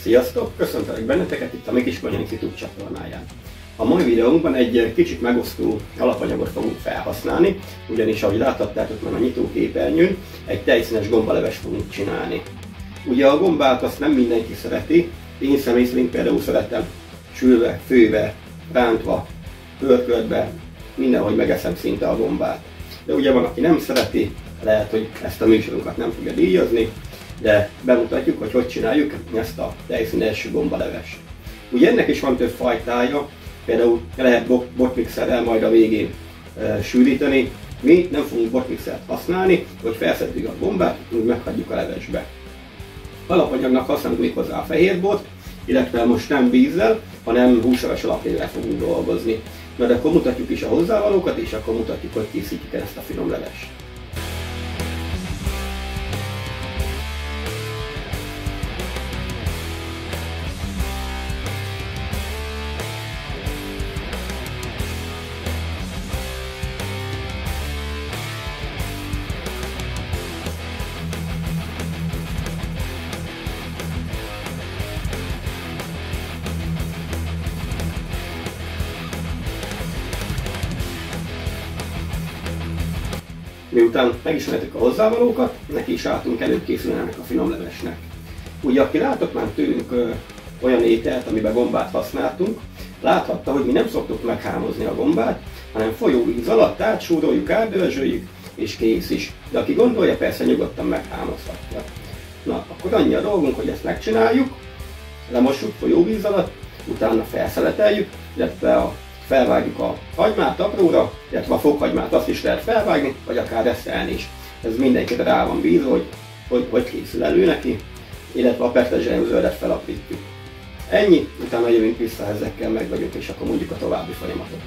Sziasztok! Köszöntelek benneteket itt a Mikis Konyhanic YouTube csatornáján. A mai videónkban egy kicsit megosztó alapanyagot fogunk felhasználni, ugyanis ahogy láthattátok már a nyitóképernyőn, egy tejszínes gombalevest fogunk csinálni. Ugye a gombát azt nem mindenki szereti, én személy szerint például szeretem sülve, főve, rántva, pörköltbe, mindenhogy megeszem szinte a gombát. De ugye van, aki nem szereti, lehet, hogy ezt a műsorunkat nem fogja díjazni, de bemutatjuk, hogy hogy csináljuk ezt a tejszínes gombalevest. Ugye ennek is van több fajtája, például lehet botmixerrel majd a végén sűríteni. Mi nem fogunk botmixert használni, hogy felszedjük a gombát, úgy meghagyjuk a levesbe. Alapanyagnak használunk még hozzá a fehérbort, illetve most nem vízzel, hanem húsleves alapjával fogunk dolgozni. Mert akkor mutatjuk is a hozzávalókat, és akkor mutatjuk, hogy készítjük el ezt a finom levest. Miután megismertük a hozzávalókat, neki is álltunk előkészülni ennek a finom levesnek. Ugye aki látott már tőlünk olyan ételt, amiben gombát használtunk, láthatta, hogy mi nem szoktuk meghámozni a gombát, hanem folyóvíz alatt átsúroljuk, átdörzsöljük, és kész is. De aki gondolja, persze nyugodtan meghámozhatja. Na, akkor annyi a dolgunk, hogy ezt megcsináljuk, lemossuk folyóvíz alatt, utána felszeleteljük, illetve felvágjuk a hagymát apróra, illetve a fokhagymát azt is lehet felvágni, vagy akár reszelni is. Ez mindenkire rá van bízva, hogy készül elő neki, illetve a petrezselyemzöldet felaprítjuk. Ennyi, utána jövünk vissza, ezekkel meg vagyunk, és akkor mondjuk a további folyamatot.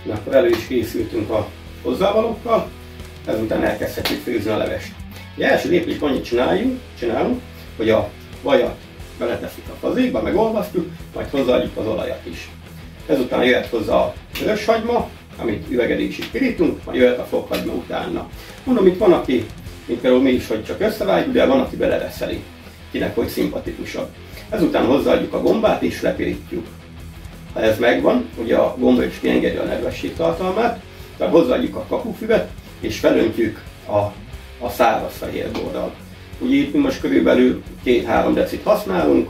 Na, akkor elő is készültünk a hozzávalókkal, ezután elkezdhetjük főzni a levest. Ugye első lépésben annyit csinálunk, hogy a vajat beletesszük a fazékba, megolvasztjuk, majd hozzáadjuk az olajat is. Ezután jöhet hozzá a vörös hagyma, amit üvegedésig pirítunk, majd jöhet a fokhagyma utána. Mondom, itt van, aki, mint például mi is, hogy csak összevágjuk, de van, aki belereszeli, kinek hogy szimpatikusabb. Ezután hozzáadjuk a gombát és lepirítjuk. Ha ez megvan, ugye a gomba is kiengedi a nedvesség tartalmát, tehát hozzáadjuk a kapufüvet és felöntjük a száraz fehérborral. Ugye itt mi most körülbelül 2-3 decit használunk,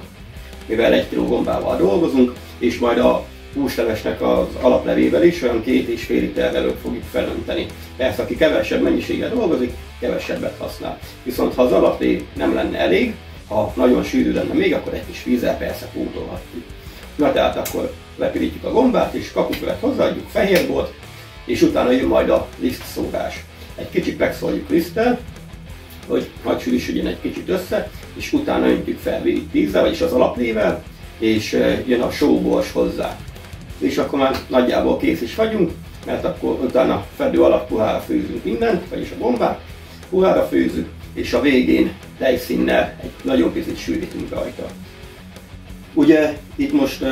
mivel 1 kg gombával dolgozunk, és majd a húslevesnek az alaplevével is olyan 2,5 literrel fogjuk felönteni. Persze, aki kevesebb mennyiséggel dolgozik, kevesebbet használ. Viszont ha az alaplév nem lenne elég, ha nagyon sűrű lenne még, akkor egy kis vízzel persze pótolhatjuk. Na tehát akkor lepirítjük a gombát, és kapufüvet hozzáadjuk, fehérbort, és utána jön majd a lisztszórás. Egy kicsit megszórjuk liszttel, hogy hadd sűrűsödjön egy kicsit össze, és utána öntjük fel vízzel, vagyis az alaplével, és jön a sóbors hozzá. És akkor már nagyjából kész is vagyunk, mert akkor utána fedő alatt puhára főzünk mindent, vagyis a gombát, puhára főzzük, és a végén tejszínnel egy nagyon picit sűrítünk rajta. Ugye itt most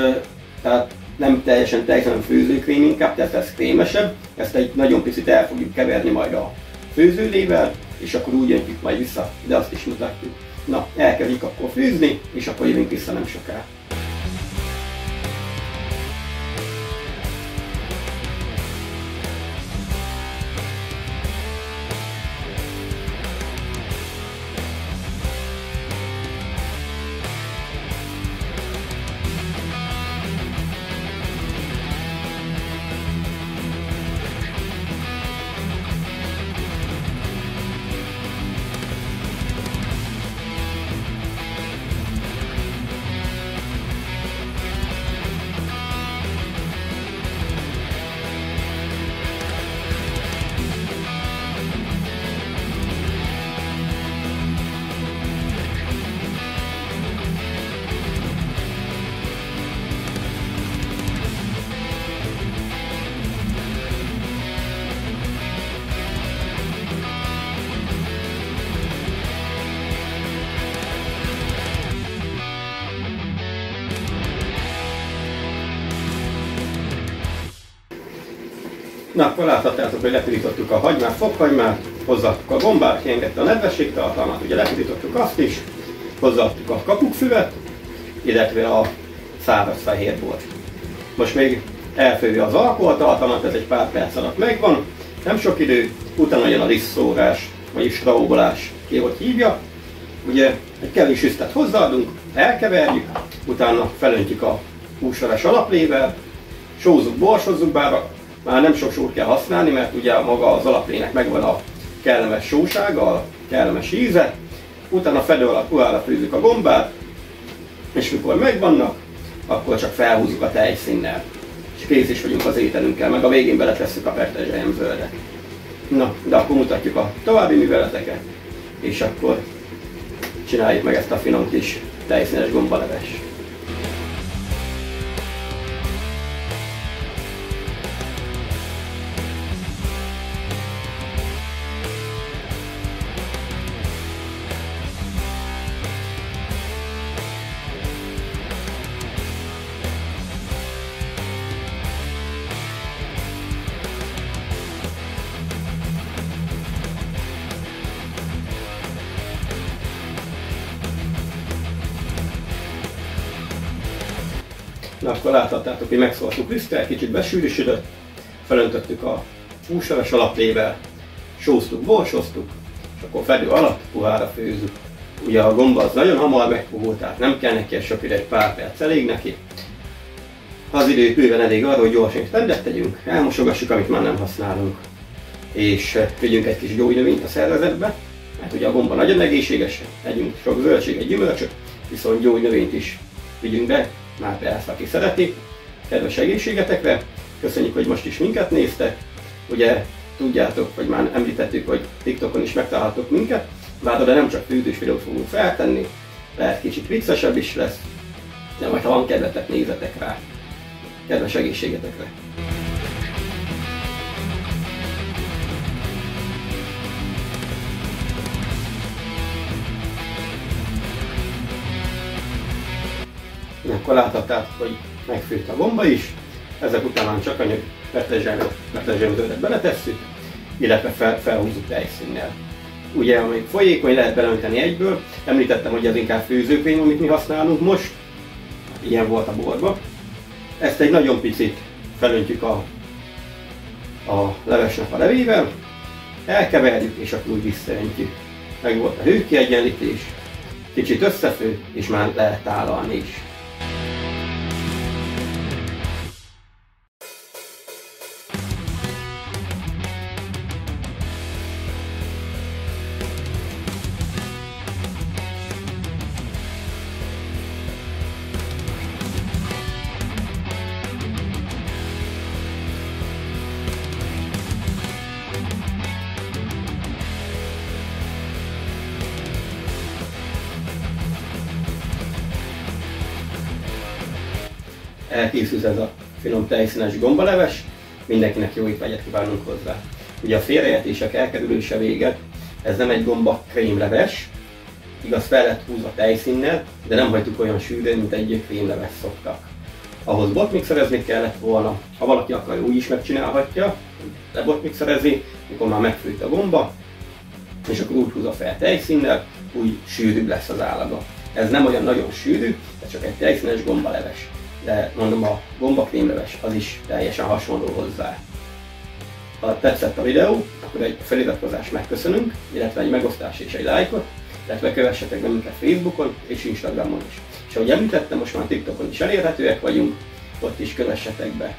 tehát nem teljesen tejszín, hanem főzőkrém inkább, tehát ez krémesebb. Ezt egy nagyon picit el fogjuk keverni majd a főzőlével, és akkor úgy öntjük majd vissza, de azt is mutatjuk. Na, elkezdjük akkor főzni, és akkor jövünk vissza nem soká. Na, akkor láthatjátok, hogy lepirítottuk a hagymát, fokhagymát, hozzáadtuk a gombát, kiengedte a nedvességtartalmat, ugye lepirítottuk azt is, hozzáadtuk a kapukkfüvet, illetve a száraz fehérbort. Most még elfővi az alkoholtartalmat, ez egy pár perc alatt megvan, nem sok idő, utána jön a lisztszórás, vagyis raubolás, ki hogy hívja. Ugye egy kevés üsztet hozzáadunk, elkeverjük, utána felöntjük a húsleves alaplével, sózzuk, borsozzuk, bár már nem sok sót kell használni, mert ugye maga az alaplének megvan a kellemes sósága, a kellemes íze. Utána fedő alatt puhára főzzük a gombát, és mikor megvannak, akkor csak felhúzzuk a tejszínnel. És kész is vagyunk az ételünkkel, meg a végén beletesszük a petrezselyemzöldet. Na, de akkor mutatjuk a további műveleteket, és akkor csináljuk meg ezt a finom kis tejszínes gombalevest. Na, akkor láthattátok, hogy megszóltuk liszttel, kicsit besűrűsödött, felöntöttük a húsleves alaplével, sóztuk, borsoztuk, és akkor fedő alatt puhára főzzük. Ugye a gomba az nagyon hamar megpuhul, tehát nem kell neki sok ide, egy pár perc elég neki. Az idő bőven elég arra, hogy gyorsan is rendet tegyünk, elmosogassuk, amit már nem használunk, és vigyünk egy kis gyógynövényt a szervezetbe, mert ugye a gomba nagyon egészséges, együnk sok zöldséget, gyümölcsöt, viszont gyógynövényt is vigyünk be, már persze, aki szereti. Kedves egészségetekre! Köszönjük, hogy most is minket néztek. Ugye tudjátok, vagy már említettük, hogy TikTokon is megtalálhatok minket, bár oda nem csak főzős videót fogunk feltenni, lehet kicsit viccesebb is lesz, de majd ha van kedvetek, nézzetek rá. Kedves egészségetekre! Akkor láthattátok, hogy megfőtt a gomba is, ezek után csak anyag petrezselyemzöldet beletesszük, illetve felhúzzuk tejszínnel. Ugye, amíg folyékony, lehet beleönteni egyből, említettem, hogy ez inkább főzőkrém, amit mi használunk most, ilyen volt a borba. Ezt egy nagyon picit felöntjük a levesnek a levével, elkeverjük, és akkor úgy visszaöntjük. Meg volt a hőkiegyenlítés, kicsit összefő, és már lehet tálalni is. Elkészült ez a finom tejszínes gombaleves, mindenkinek jó étvágyat kívánunk hozzá. Ugye a félreértések elkerülése véget, ez nem egy gomba krémleves, igaz fel lett húzva tejszínnel, de nem hagytuk olyan sűrűn, mint egy krémleves szoktak. Ahhoz botmixerezni kellett volna, ha valaki akar, úgy is megcsinálhatja, lebotmixerezi, mikor már megfőtt a gomba, és akkor úgy húzza fel tejszínnel, úgy sűrűbb lesz az állaga. Ez nem olyan nagyon sűrű, ez csak egy tejszínes gombaleves. De mondom, a gombakrémleves az is teljesen hasonló hozzá. Ha tetszett a videó, akkor egy feliratkozást megköszönünk, illetve egy megosztást és egy lájkot, illetve kövessetek be minket Facebookon és Instagramon is. És ahogy említettem, most már TikTokon is elérhetőek vagyunk, ott is kövessetek be.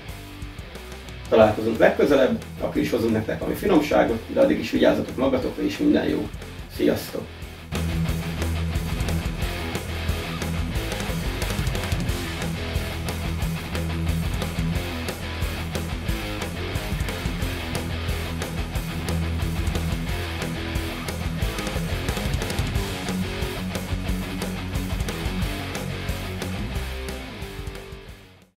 Találkozunk legközelebb, akkor is hozunk nektek valami finomságot, de addig is vigyázzatok magatokra és minden jó. Sziasztok!